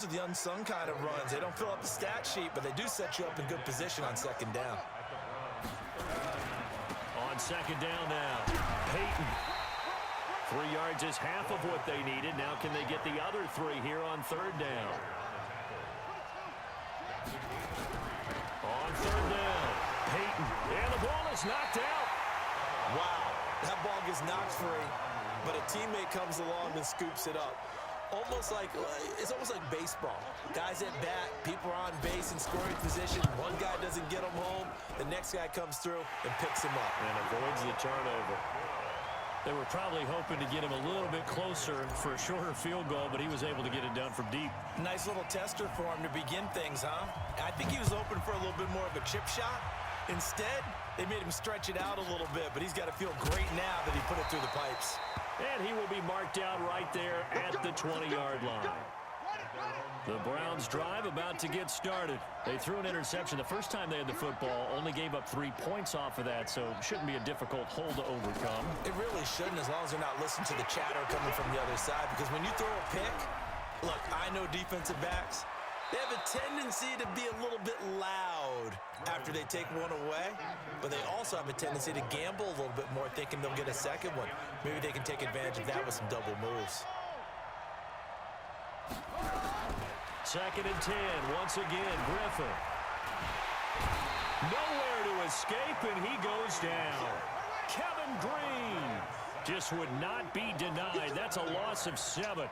The unsung kind of runs. They don't fill up the stat sheet, but they do set you up in good position on second down. On second down now, Peyton. 3 yards is half of what they needed. Now can they get the other 3 here on third down? On third down, Peyton. And the ball is knocked out. Wow, that ball gets knocked free, but a teammate comes along and scoops it up. It's almost like baseball. Guys at bat, people are on base in scoring position. One guy doesn't get him home. The next guy comes through and picks him up. And avoids the turnover. They were probably hoping to get him a little bit closer for a shorter field goal, but he was able to get it done from deep. Nice little tester for him to begin things, huh? I think he was hoping for a little bit more of a chip shot. Instead, they made him stretch it out a little bit, but he's got to feel great now that he put it through the pipes. And he will be marked down right there at the 20-yard line. The Browns drive about to get started. They threw an interception the first time they had the football, only gave up 3 points off of that, so it shouldn't be a difficult hole to overcome. It really shouldn't, as long as they're not listening to the chatter coming from the other side, because when you throw a pick, look, I know defensive backs, they have a tendency to be a little bit loud after they take one away, but they also have a tendency to gamble a little bit more, thinking they'll get a second one. Maybe they can take advantage of that with some double moves. Second and 10, once again, Griffin. Nowhere to escape, and he goes down. Kevin Green just would not be denied. That's a loss of 7.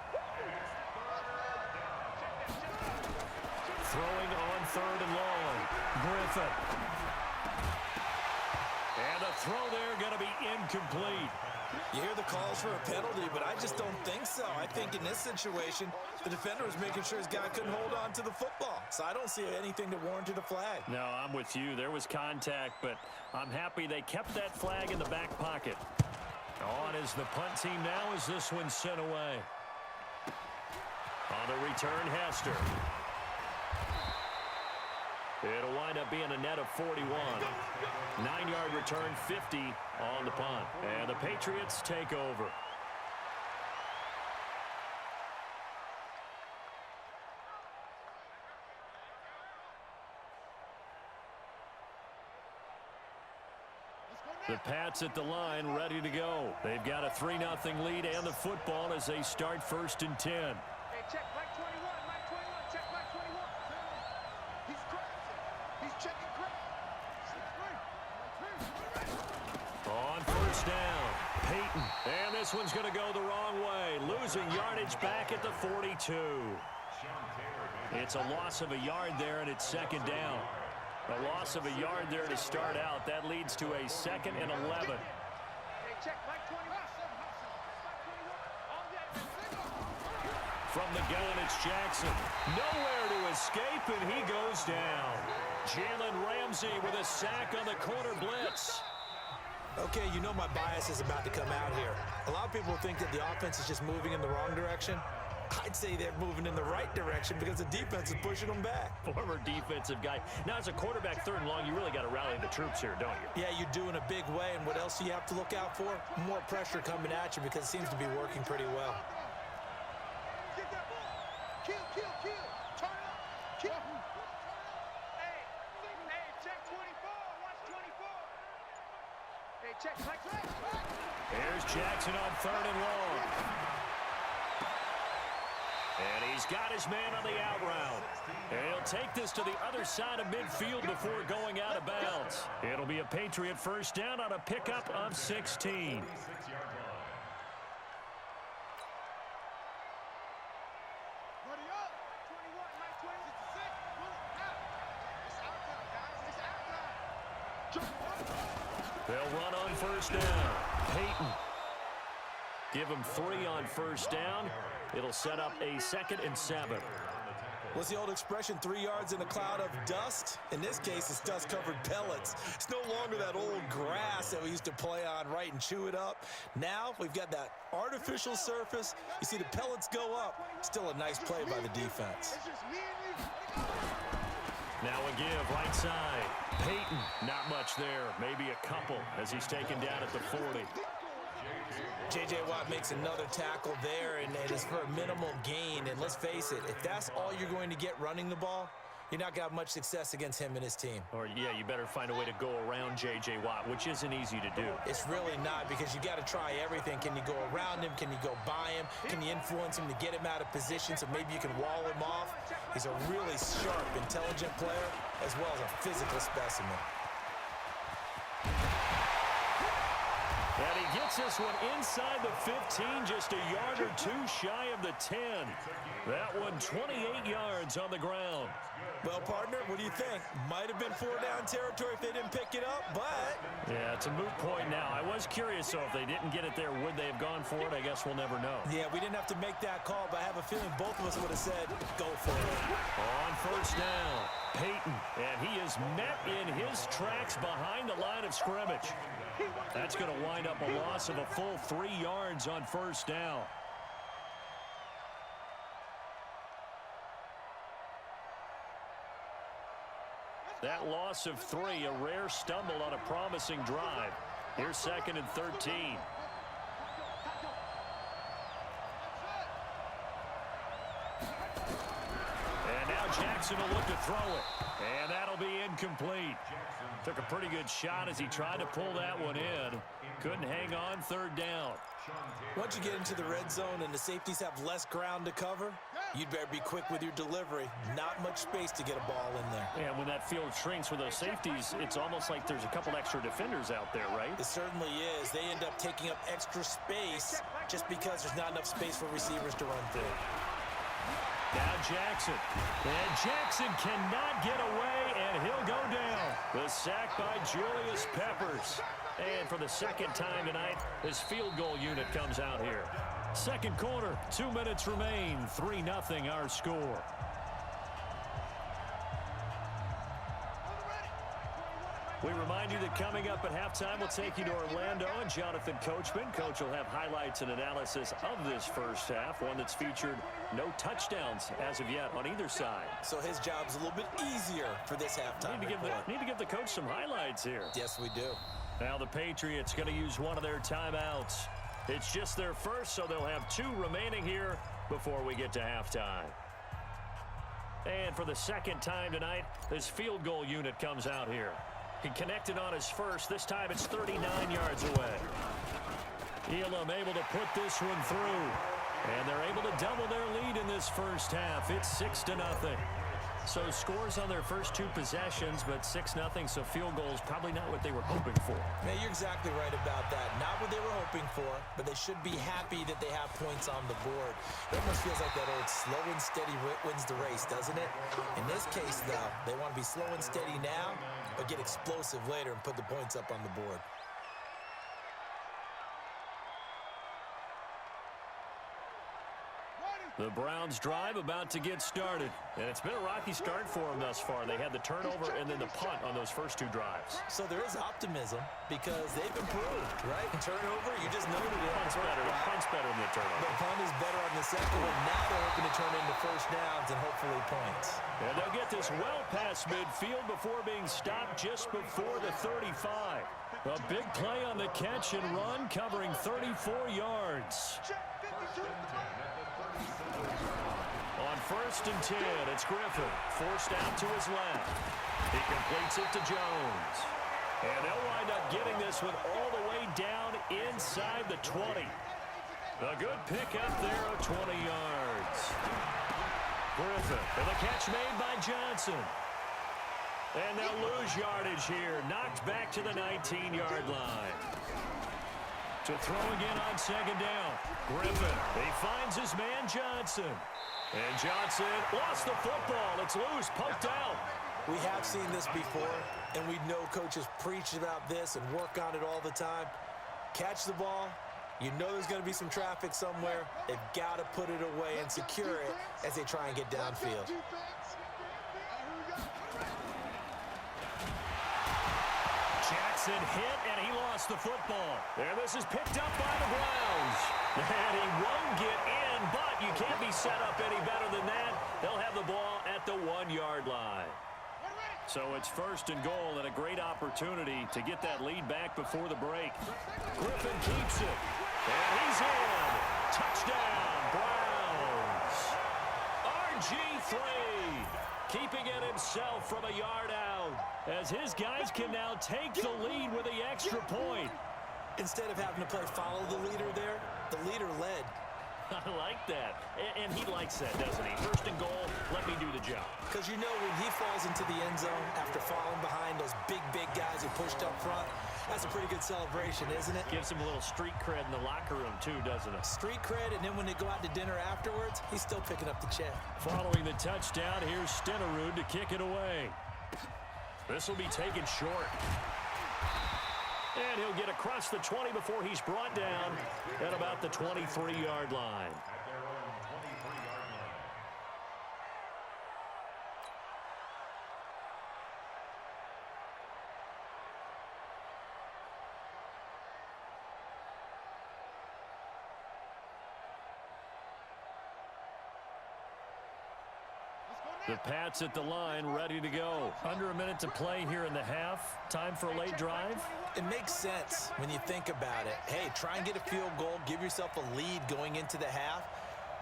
Throwing on third and long, Griffin. And the throw there going to be incomplete. You hear the calls for a penalty, but I just don't think so. I think in this situation, the defender was making sure his guy couldn't hold on to the football. So I don't see anything that warranted a flag. No, I'm with you. There was contact, but I'm happy they kept that flag in the back pocket. On is the punt team now as this one's sent away. On the return, Hester. It'll wind up being a net of 41. 9-yard return, 50 on the punt. And the Patriots take over. The Pats at the line, ready to go. They've got a 3-0 lead and the football as they start first and 10. Hey, check Mike 21, Mike 21, check Mike 21. He's crossing. He's checking cross. On first down, Peyton. And this one's going to go the wrong way. Losing yardage back at the 42. It's a loss of a yard there, and it's second down. A loss of a yard there to start out. That leads to a 2nd and 11. Hey, check Mike 21. From the gun, it's Jackson. Nowhere to escape, and he goes down. Jalen Ramsey with a sack on the corner blitz. Okay, you know my bias is about to come out here. A lot of people think that the offense is just moving in the wrong direction. I'd say they're moving in the right direction because the defense is pushing them back. Former defensive guy. Now, as a quarterback, 3rd and long, you really got to rally the troops here, don't you? Yeah, you do in a big way. And what else do you have to look out for? More pressure coming at you because it seems to be working pretty well. Get that ball. Kill. Turn up. Kill. Hey, check 24. Watch 24. Hey, check Mike. Here's Jackson on 3rd and long. And he's got his man on the out route. And he'll take this to the other side of midfield before going out of bounds. It'll be a Patriot first down on a pickup of 16. They'll run on first down. Peyton. Give him 3 on first down. It'll set up a 2nd and 7. What's the old expression, 3 yards in a cloud of dust? In this case, it's dust-covered pellets. It's no longer that old grass that we used to play on, right, and chew it up. Now we've got that artificial surface. You see the pellets go up. Still a nice play by the defense. Now a give, right side. Peyton, not much there. Maybe a couple as he's taken down at the 40. J.J. Watt makes another tackle there, and it's for a minimal gain. And let's face it, if that's all you're going to get running the ball, you're not going to have much success against him and his team. Or, yeah, you better find a way to go around J.J. Watt, which isn't easy to do. It's really not, because you got to try everything. Can you go around him? Can you go by him? Can you influence him to get him out of position so maybe you can wall him off? He's a really sharp, intelligent player, as well as a physical specimen. And he gets this one inside the 15, just a yard or two shy of the 10. That one 28 yards on the ground. Well, partner, what do you think? Might have been 4-down territory if they didn't pick it up, but... Yeah, it's a moot point now. I was curious, so if they didn't get it there, would they have gone for it? I guess we'll never know. Yeah, we didn't have to make that call, but I have a feeling both of us would have said, go for it. On first down, Peyton, and he is met in his tracks behind the line of scrimmage. That's going to wind up a loss of a full 3 yards on first down. That loss of 3, a rare stumble on a promising drive. Here's 2nd and 13. And now Jackson will look to throw it. And that'll be incomplete. Took a pretty good shot as he tried to pull that one in. Couldn't hang on 3rd down. Once you get into the red zone and the safeties have less ground to cover, you'd better be quick with your delivery. Not much space to get a ball in there. And when that field shrinks with those safeties, it's almost like there's a couple extra defenders out there, right? It certainly is. They end up taking up extra space just because there's not enough space for receivers to run through. Now Jackson. And Jackson cannot get away, and he'll go down. The sack by Julius Peppers. And for the 2nd time tonight, his field goal unit comes out here. 2nd quarter, 2 minutes remain. 3-0 our score. We remind you that coming up at halftime, we'll take you to Orlando and Jonathan Coachman. Coach will have highlights and analysis of this first half, one that's featured no touchdowns as of yet on either side. So his job's a little bit easier for this halftime report. Need to give the coach some highlights here. Yes, we do. Now the Patriots going to use one of their timeouts. It's just their first, so they'll have 2 remaining here before we get to halftime. And for the 2nd time tonight, this field goal unit comes out here. He connected on his first. This time it's 39 yards away. Elam able to put this one through. And they're able to double their lead in this first half. It's 6-0. So scores on their first 2 possessions, but 6-0, so field goals probably not what they were hoping for. Man, you're exactly right about that. Not what they were hoping for, but they should be happy that they have points on the board. It almost feels like that old slow and steady wins the race, doesn't it? In this case, though, they want to be slow and steady now, but get explosive later and put the points up on the board. The Browns drive about to get started. And it's been a rocky start for them thus far. They had the turnover and then the punt on those first 2 drives. So there is optimism because they've improved, right? Turnover, you just noted it. Punt's better than the turnover. The punt is better on the second one. Now they're hoping to turn into first downs and hopefully points. And they'll get this well past midfield before being stopped just before the 35. A big play on the catch and run covering 34 yards. On 1st and 10, it's Griffin, forced out to his left. He completes it to Jones. And they'll wind up getting this one all the way down inside the 20. A good pickup there of 20 yards. Griffin, and the catch made by Johnson. And they'll lose yardage here, knocked back to the 19-yard line. To throw again on 2nd down. Griffin, he finds his man Johnson. And Johnson lost the football. It's loose, poked out. We have seen this before, and we know coaches preach about this and work on it all the time. Catch the ball. You know there's going to be some traffic somewhere. They've got to put it away and secure it as they try and get downfield. Jackson hit, and he lost the football. And this is picked up by the Browns. And he won't get in, but you can't be set up any better than that. They'll have the ball at the 1-yard line. So it's first and goal and a great opportunity to get that lead back before the break. Griffin keeps it. And he's in. Touchdown, Browns. RG3 keeping it himself from a yard out as his guys can now take the lead with the extra point. Instead of having to play follow the leader there, the leader led. I like that. And he likes that, doesn't he? First and goal, let me do the job. Because you know when he falls into the end zone after falling behind those big guys who pushed up front, that's a pretty good celebration, isn't it? Gives him a little street cred in the locker room, too, doesn't it? Street cred, and then when they go out to dinner afterwards, he's still picking up the check. Following the touchdown, here's Stenerud to kick it away. This will be taken short. And he'll get across the 20 before he's brought down at about the 23-yard line. The Pats at the line, ready to go. Under a minute to play here in the half. Time for a late drive. It makes sense when you think about it. Hey, try and get a field goal. Give yourself a lead going into the half.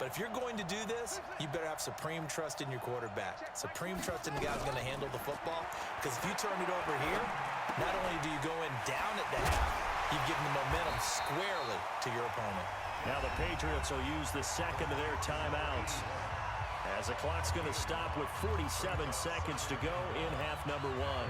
But if you're going to do this, you better have supreme trust in your quarterback. Supreme trust in the guy who's going to handle the football. Because if you turn it over here, not only do you go in down at the half, you've given the momentum squarely to your opponent. Now the Patriots will use the second of their timeouts, as the clock's going to stop with 47 seconds to go in half number one.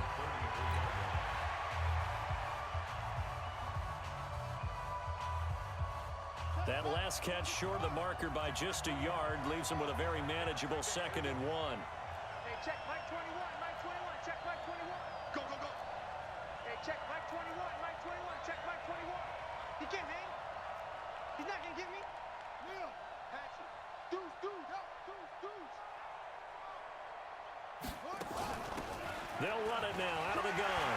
That last catch short of the marker by just a yard leaves him with a very manageable 2nd and 1. Hey, check Mike 21, Mike 21, check Mike 21. Go, go, go. Hey, check Mike 21, Mike 21, check Mike 21. He can't hang. He's not going to get me. Will, patch it. Deuce, yo, deuce. They'll run it now out of the gun.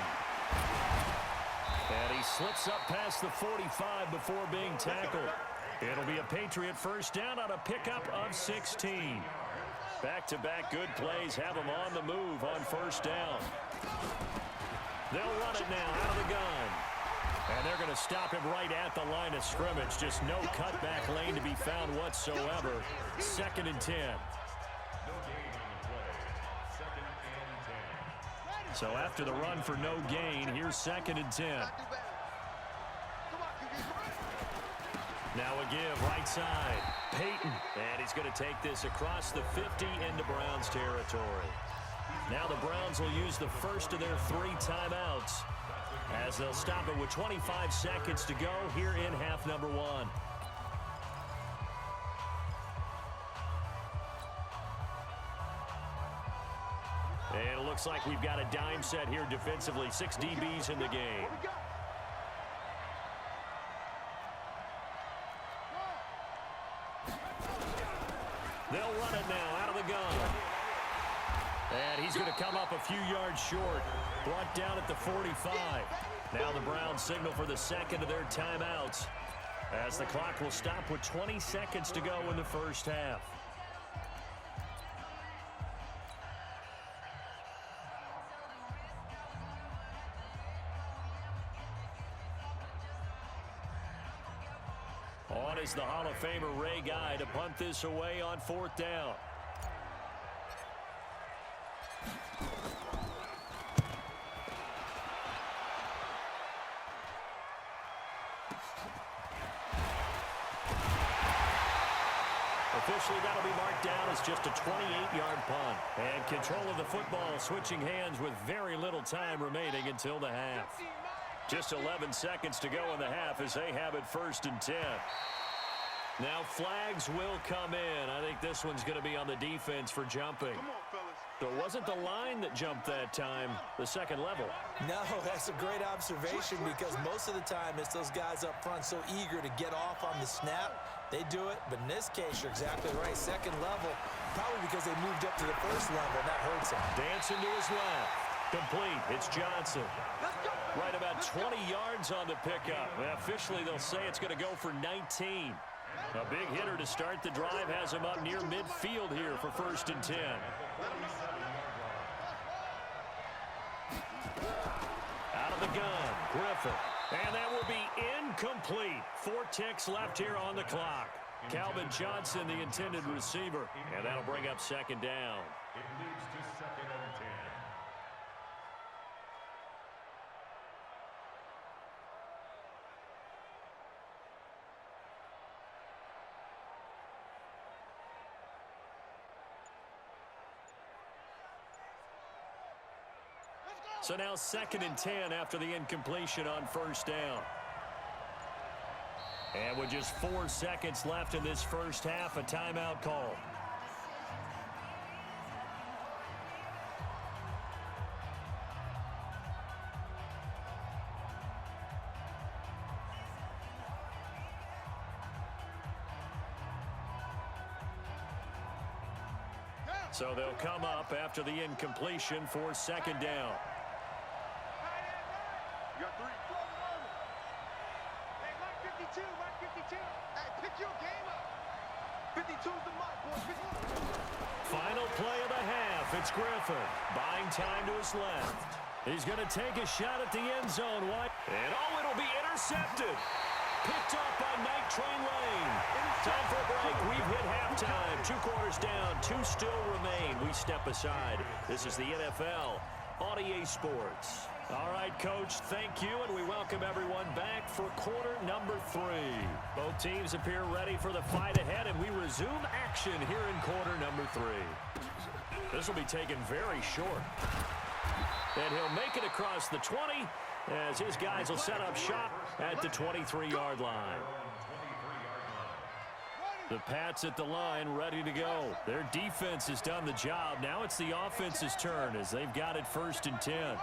And he slips up past the 45 before being tackled. It'll be a Patriot first down on a pickup of 16. Back-to-back good plays have him on the move on first down. They'll run it now out of the gun. And they're going to stop him right at the line of scrimmage. Just no cutback lane to be found whatsoever. 2nd and 10. So after the run for no gain, here's 2nd and 10. Now a give right side. Peyton. And he's going to take this across the 50 into Browns territory. Now the Browns will use the first of their 3 timeouts, as they'll stop it with 25 seconds to go here in half number one. And it looks like we've got a dime set here defensively. 6 DBs in the game. They'll run it now out of the gun. And he's going to come up a few yards short. Brought down at the 45. Now the Browns signal for the second of their timeouts, as the clock will stop with 20 seconds to go in the first half. On is the Hall of Famer Ray Guy to punt this away on 4th down. Officially, that'll be marked down as just a 28-yard punt. And control of the football switching hands with very little time remaining until the half. Just 11 seconds to go in the half as they have it 1st and 10. Now flags will come in. I think this one's going to be on the defense for jumping. Come on, fellas. So it wasn't the line that jumped that time, the second level. No, that's a great observation, because most of the time it's those guys up front so eager to get off on the snap. They do it, but in this case, you're exactly right. Second level, probably because they moved up to the first level, and that hurts them. Dancing to his left. Complete. It's Johnson. Right about 20 yards on the pickup. Well, officially, they'll say it's going to go for 19. A big hitter to start the drive has him up near midfield here for 1st and 10. Out of the gun, Griffin. And that will be incomplete. 4 ticks left here on the clock. Calvin Johnson, the intended receiver. And that'll bring up second down. It leads to 2nd and 10. So now 2nd and 10 after the incompletion on first down. And with just 4 seconds left in this first half, a timeout call. So they'll come up after the incompletion for second down. You got 3. Hey, Mike 52, Mike 52. Hey, pick your game up. 52's the mark, boy. Final play of the half. It's Griffin. Buying time to his left. He's going to take a shot at the end zone. And it'll be intercepted. Picked off by Night Train Lane. Time for a break. We've hit halftime. 2 quarters down. 2 still remain. We step aside. This is the NFL on EA Sports. All right, Coach, thank you, and we welcome everyone back for quarter number 3. Both teams appear ready for the fight ahead, and we resume action here in quarter number 3. This will be taken very short. And he'll make it across the 20 as his guys will set up shop at the 23-yard line. The Pats at the line ready to go. Their defense has done the job. Now it's the offense's turn as they've got it 1st and 10.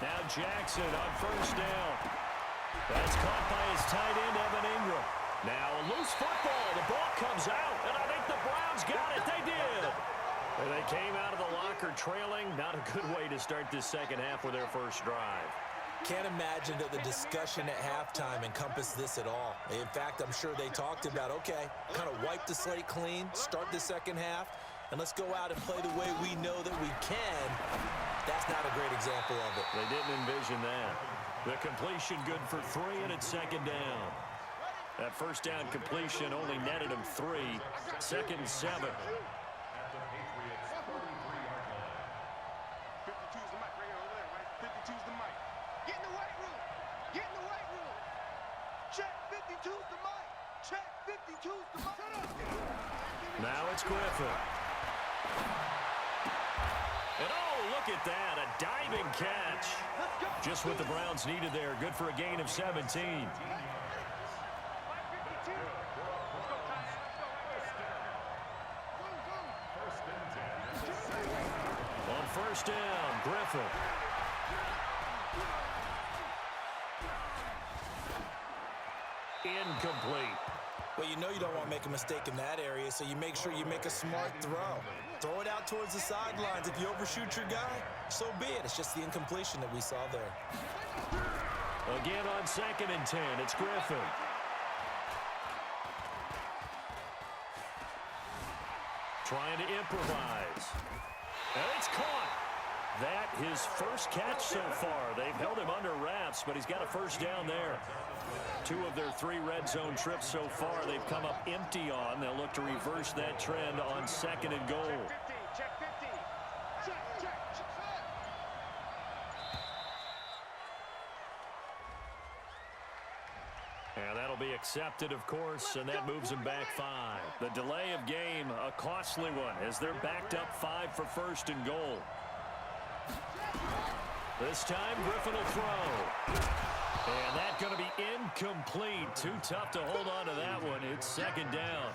Now Jackson on first down. That's caught by his tight end, Evan Ingram. Now a loose football. The ball comes out, and I think the Browns got it. They did. And they came out of the locker trailing. Not a good way to start this second half with their first drive. Can't imagine that the discussion at halftime encompassed this at all. In fact, I'm sure they talked about, okay, kind of wipe the slate clean, start the second half, and let's go out and play the way we know that we can. That's not a great example of it. They didn't envision that. The completion good for 3, and it's second down. That first down completion only netted him 3. 2nd and 7. Now it's Griffin. And oh, look at that, a diving catch. Just what the Browns needed there. Good for a gain of 17. On first down, Griffin. Incomplete. Well, you know you don't want to make a mistake in that area, so you make sure you make a smart throw. Throw it out towards the sidelines. If you overshoot your guy, so be it. It's just the incompletion that we saw there. Again on 2nd and 10, it's Griffin. Trying to improvise. And it's caught. That his first catch so far. They've held him under wraps, but he's got a first down there. 2 of their 3 red zone trips so far they've come up empty on. They'll look to reverse that trend on 2nd and goal. Check 50. Check. And that'll be accepted, of course, and that moves them back 5. The delay of game, a costly one, as they're backed up 5 for 1st and goal. This time, Griffin will throw. And that's going to be incomplete. Too tough to hold on to that one. It's second down.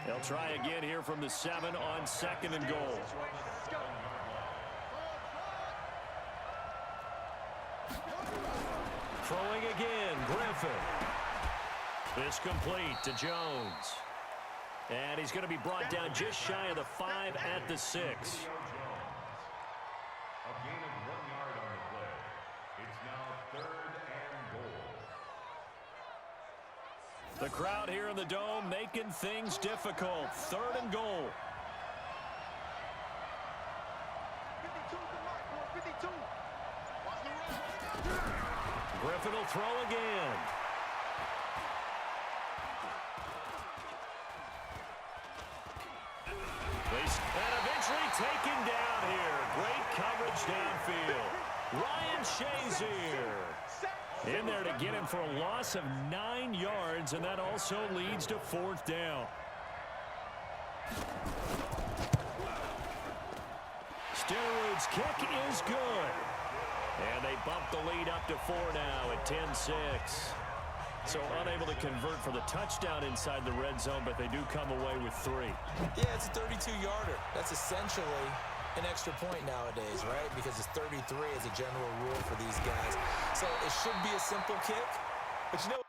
They'll try again here from the 7 on 2nd and goal. Throwing again, Griffin. This complete to Jones. And he's going to be brought down just shy of the 5 at the 6. A gain of 1 yard on the play. It's now 3rd and goal. The crowd here in the Dome making things difficult. 3rd and goal. He'll throw again. And eventually taken down here. Great coverage downfield. Ryan Shazier in there to get him for a loss of 9 yards, and that also leads to 4th down. Steroids kick is good. And they bump the lead up to 4 now at 10-6. So unable to convert for the touchdown inside the red zone, but they do come away with 3. Yeah, it's a 32-yarder. That's essentially an extra point nowadays, right? Because it's 33 as a general rule for these guys. So it should be a simple kick, but you know,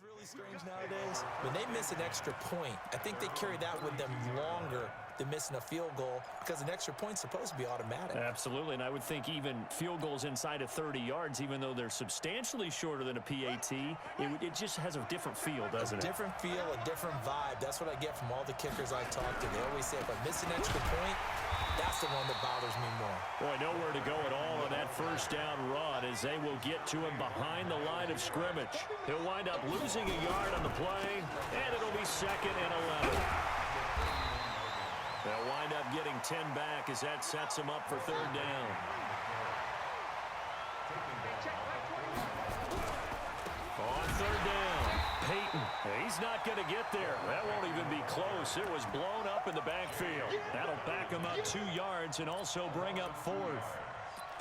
really strange nowadays. When they miss an extra point, I think they carry that with them longer than missing a field goal because an extra point's supposed to be automatic. Absolutely, and I would think even field goals inside of 30 yards, even though they're substantially shorter than a PAT, it just has a different feel, doesn't it? A different feel, a different vibe. That's what I get from all the kickers I talk to. They always say, if I miss an extra point, that's the one that bothers me more. Boy, nowhere to go at all on that first down run as they will get to him behind the line of scrimmage. He'll wind up losing a yard on the play, and it'll be 2nd and 11. They'll wind up getting 10 back as that sets him up for 3rd down. On 3rd down, Peyton. He's not going to get there. That won't even be close. It was blown up in the backfield. That'll back him up 2 yards and also bring up 4th.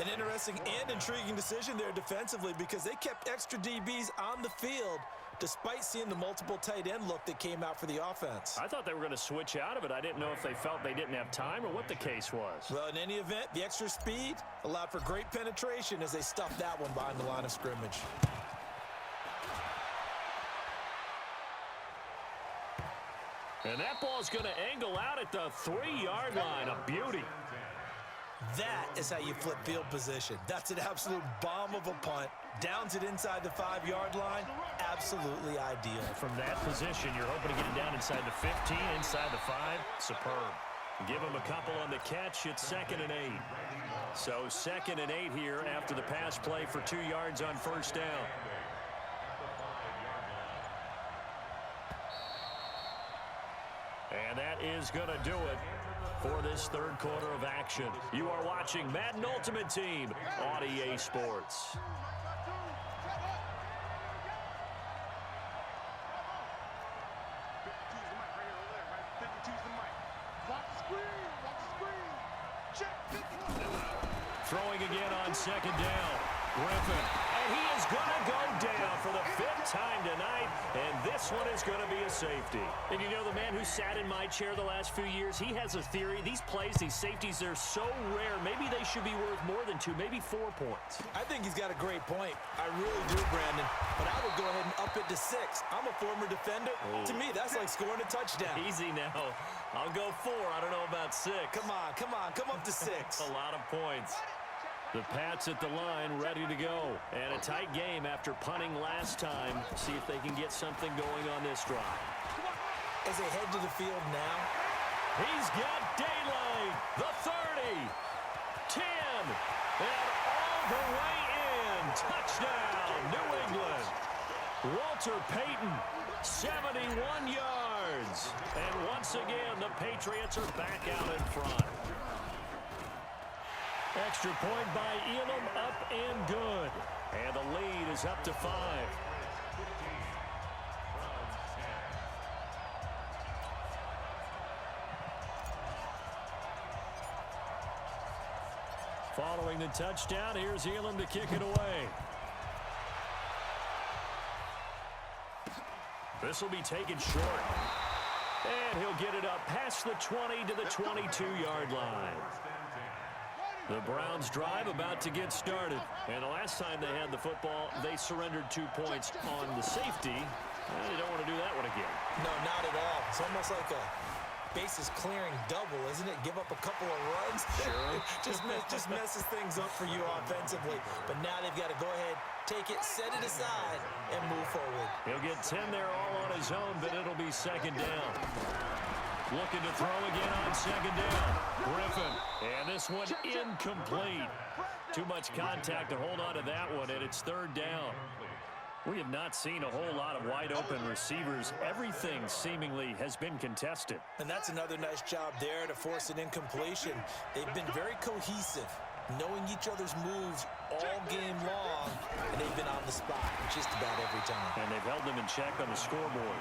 An interesting and intriguing decision there defensively because they kept extra DBs on the field despite seeing the multiple tight end look that came out for the offense. I thought they were going to switch out of it. I didn't know if they felt they didn't have time or what the case was. Well, in any event, the extra speed allowed for great penetration as they stuffed that one behind the line of scrimmage. And that ball's going to angle out at the 3-yard line. A beauty. That is how you flip field position. That's an absolute bomb of a punt. Downs it inside the 5-yard line. Absolutely ideal. From that position, you're hoping to get it down inside the 15, inside the 5. Superb. Give him a couple on the catch. It's 2nd and 8. So 2nd and 8 here after the pass play for 2 yards on first down. And that is going to do it for this 3rd quarter of action. You are watching Madden Ultimate Team on EA Sports. Throwing again on 2nd down. Griffin. And he is going to go down for the 5th time tonight. And this one is going to be a safety. And you know, the man who sat in my chair the last few years, he has a theory. These plays, these safeties, they're so rare. Maybe they should be worth more than 2, maybe 4 points. I think he's got a great point. I really do, Brandon. But I would go ahead and up it to 6. I'm a former defender. Oh. To me, that's like scoring a touchdown. Easy now. I'll go 4. I don't know about 6. Come on. Come up to 6. A lot of points. The Pats at the line, ready to go. And a tight game after punting last time. See if they can get something going on this drive. As they head to the field now. He's got daylight. The 30. 10. And all the way in. Touchdown, New England. Walter Payton, 71 yards. And once again, the Patriots are back out in front. Extra point by Elam, up and good. And the lead is up to 5. Following the touchdown, here's Elam to kick it away. This will be taken short. And he'll get it up past the 20 to the 22-yard line. The Browns drive about to get started. And the last time they had the football, they surrendered 2 points on the safety. They don't want to do that one again. No, not at all. It's almost like a bases clearing double, isn't it? Give up a couple of runs. Sure. just messes things up for you offensively. But now they've got to go ahead, take it, set it aside, and move forward. He'll get 10 there all on his own, but it'll be second down. Looking to throw again on second down. Griffin. And this one incomplete. Too much contact to hold on to that one, and it's third down. We have not seen a whole lot of wide-open receivers. Everything seemingly has been contested. And that's another nice job there to force an incompletion. They've been very cohesive, knowing each other's moves all game long, and they've been on the spot just about every time. And they've held them in check on the scoreboard.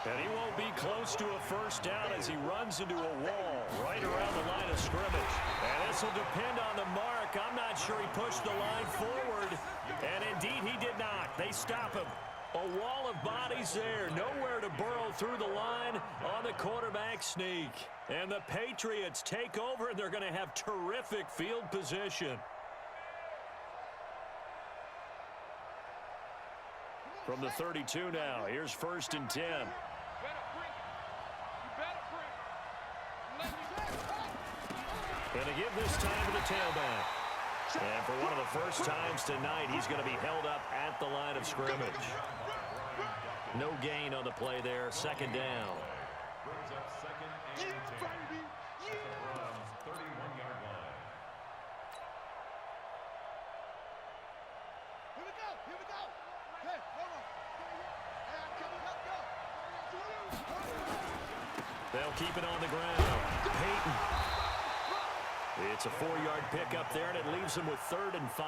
And he won't be close to a first down as he runs into a wall right around the line of scrimmage. And this will depend on the mark. I'm not sure he pushed the line forward. And indeed, he did not. They stop him. A wall of bodies there. Nowhere to burrow through the line on the quarterback sneak. And the Patriots take over, and they're going to have terrific field position. From the 32 now, here's 1st and 10. Going to give this time to the tailback. And for one of the first times tonight, he's going to be held up at the line of scrimmage. No gain on the play there. Second down. Brings up second and 10. At the Browns' 31-yard line. Here we go. Here we go. Hey, hold on. Hey, let's go. They'll keep it on the ground. Peyton. It's a 4-yard pickup there, and it leaves them with 3rd and 5.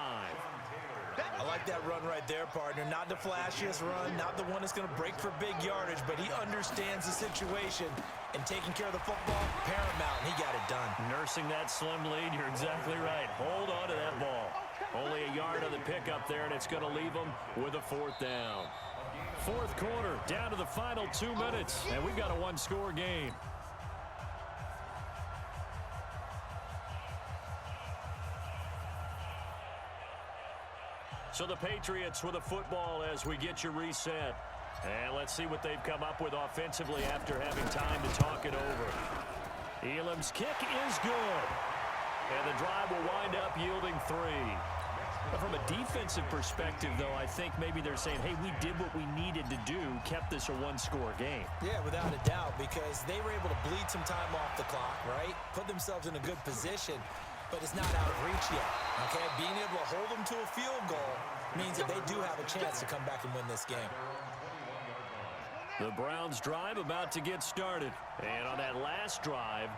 I like that run right there, partner. Not the flashiest run, not the one that's going to break for big yardage, but he understands the situation, and taking care of the football, paramount, and he got it done. Nursing that slim lead, you're exactly right. Hold on to that ball. Only a yard on the pickup there, and it's going to leave them with a 4th down. 4th quarter, down to the final 2 minutes, and we've got a one-score game. So the Patriots with a football as we get you reset. And let's see what they've come up with offensively after having time to talk it over. Elam's kick is good. And the drive will wind up yielding 3. But from a defensive perspective, though, I think maybe they're saying, hey, we did what we needed to do, kept this a one-score game. Yeah, without a doubt, because they were able to bleed some time off the clock, right? Put themselves in a good position, but it's not out of reach yet, okay? Being able to hold them to a field goal means that they do have a chance to come back and win this game. The Browns drive about to get started. And on that last drive,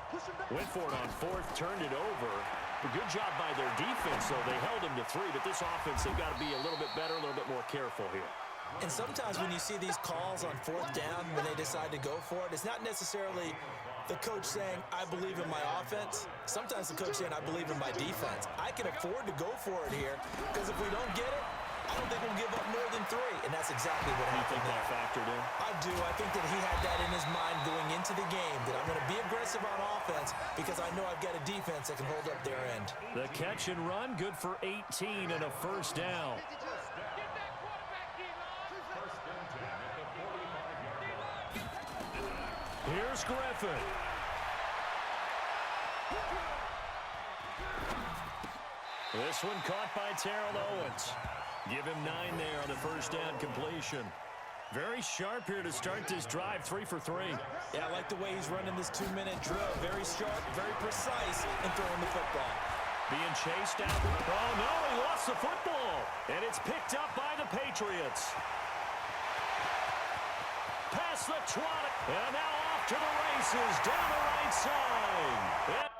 went for it on 4th, turned it over. A good job by their defense, though. They held them to 3, but this offense, they've got to be a little bit better, a little bit more careful here. And sometimes when you see these calls on 4th down, when they decide to go for it, it's not necessarily the coach saying, I believe in my offense. Sometimes the coach saying, I believe in my defense. I can afford to go for it here, because if we don't get it, I don't think we'll give up more than 3, and that's exactly what happened. You think that factored in? I do. I think that he had that in his mind going into the game, that I'm going to be aggressive on offense because I know I've got a defense that can hold up their end. The catch and run, good for 18 and a first down. Here's Griffin. This one caught by Terrell Owens. Give him 9 there on the first down completion. Very sharp here to start this drive, 3 for 3. Yeah, I like the way he's running this 2-minute drill. Very sharp, very precise in throwing the football. Being chased out. Oh, no, he lost the football. And it's picked up by the Patriots. Past the 20. And now off to the races down the right side.